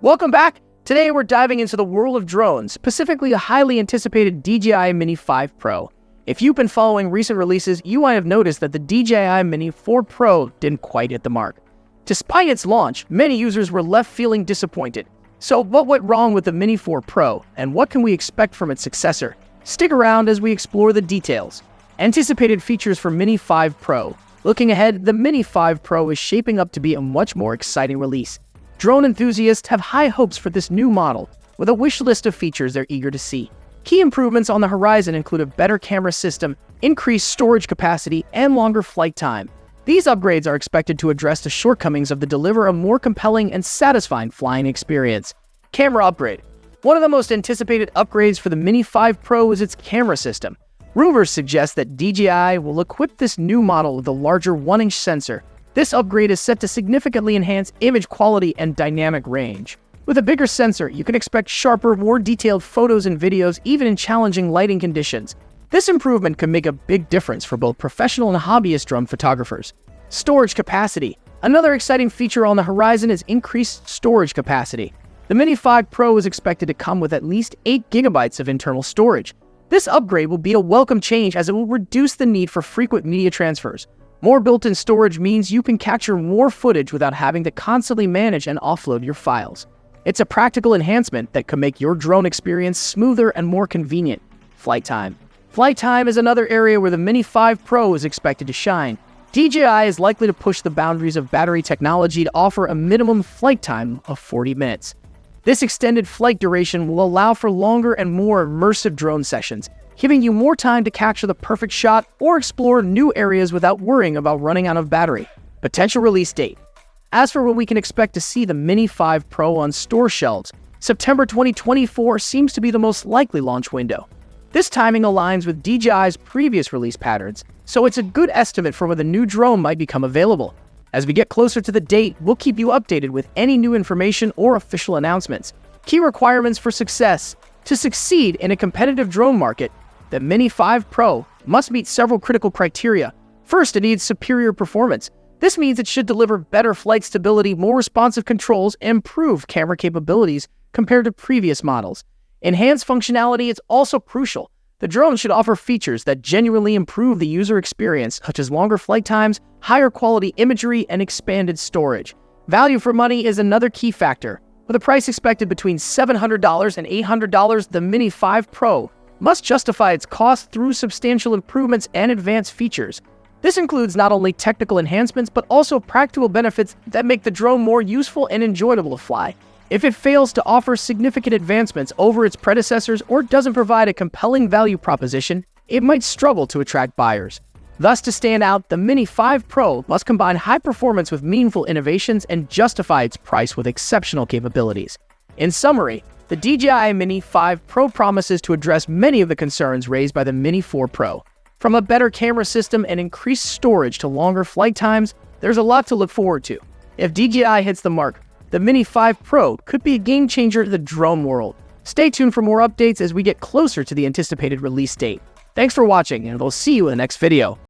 Welcome back! Today we're diving into the world of drones, specifically the highly anticipated DJI Mini 5 Pro. If you've been following recent releases, you might have noticed that the DJI Mini 4 Pro didn't quite hit the mark. Despite its launch, many users were left feeling disappointed. So what went wrong with the Mini 4 Pro, and what can we expect from its successor? Stick around as we explore the details. Anticipated features for Mini 5 Pro. Looking ahead, the Mini 5 Pro is shaping up to be a much more exciting release. Drone enthusiasts have high hopes for this new model, with a wish list of features they're eager to see. Key improvements on the horizon include a better camera system, increased storage capacity, and longer flight time. These upgrades are expected to address the shortcomings of deliver a more compelling and satisfying flying experience. Camera upgrade. One of the most anticipated upgrades for the Mini 5 Pro is its camera system. Rumors suggest that DJI will equip this new model with a larger 1-inch sensor. This upgrade is set to significantly enhance image quality and dynamic range. With a bigger sensor, you can expect sharper, more detailed photos and videos even in challenging lighting conditions. This improvement could make a big difference for both professional and hobbyist drone photographers. Storage capacity. Another exciting feature on the horizon is increased storage capacity. The Mini 5 Pro is expected to come with at least 8 GB of internal storage. This upgrade will be a welcome change as it will reduce the need for frequent media transfers. More built-in storage means you can capture more footage without having to constantly manage and offload your files. It's a practical enhancement that could make your drone experience smoother and more convenient. Flight time. Flight time is another area where the Mini 5 Pro is expected to shine. DJI is likely to push the boundaries of battery technology to offer a minimum flight time of 40 minutes. This extended flight duration will allow for longer and more immersive drone sessions, giving you more time to capture the perfect shot or explore new areas without worrying about running out of battery. Potential release date. As for when we can expect to see the Mini 5 Pro on store shelves, September 2024 seems to be the most likely launch window. This timing aligns with DJI's previous release patterns, so it's a good estimate for when the new drone might become available. As we get closer to the date, we'll keep you updated with any new information or official announcements. Key requirements for success. To succeed in a competitive drone market, the Mini 5 Pro must meet several critical criteria. First, it needs superior performance. This means it should deliver better flight stability, more responsive controls, and improved camera capabilities compared to previous models. Enhanced functionality is also crucial. The drone should offer features that genuinely improve the user experience, such as longer flight times, higher quality imagery, and expanded storage. Value for money is another key factor. With a price expected between $700 and $800, the Mini 5 Pro must justify its cost through substantial improvements and advanced features. This includes not only technical enhancements, but also practical benefits that make the drone more useful and enjoyable to fly. If it fails to offer significant advancements over its predecessors or doesn't provide a compelling value proposition, it might struggle to attract buyers. Thus, to stand out, the Mini 5 Pro must combine high performance with meaningful innovations and justify its price with exceptional capabilities. In summary, the DJI Mini 5 Pro promises to address many of the concerns raised by the Mini 4 Pro. From a better camera system and increased storage to longer flight times, there's a lot to look forward to. If DJI hits the mark, the Mini 5 Pro could be a game changer in the drone world. Stay tuned for more updates as we get closer to the anticipated release date. Thanks for watching, and we'll see you in the next video.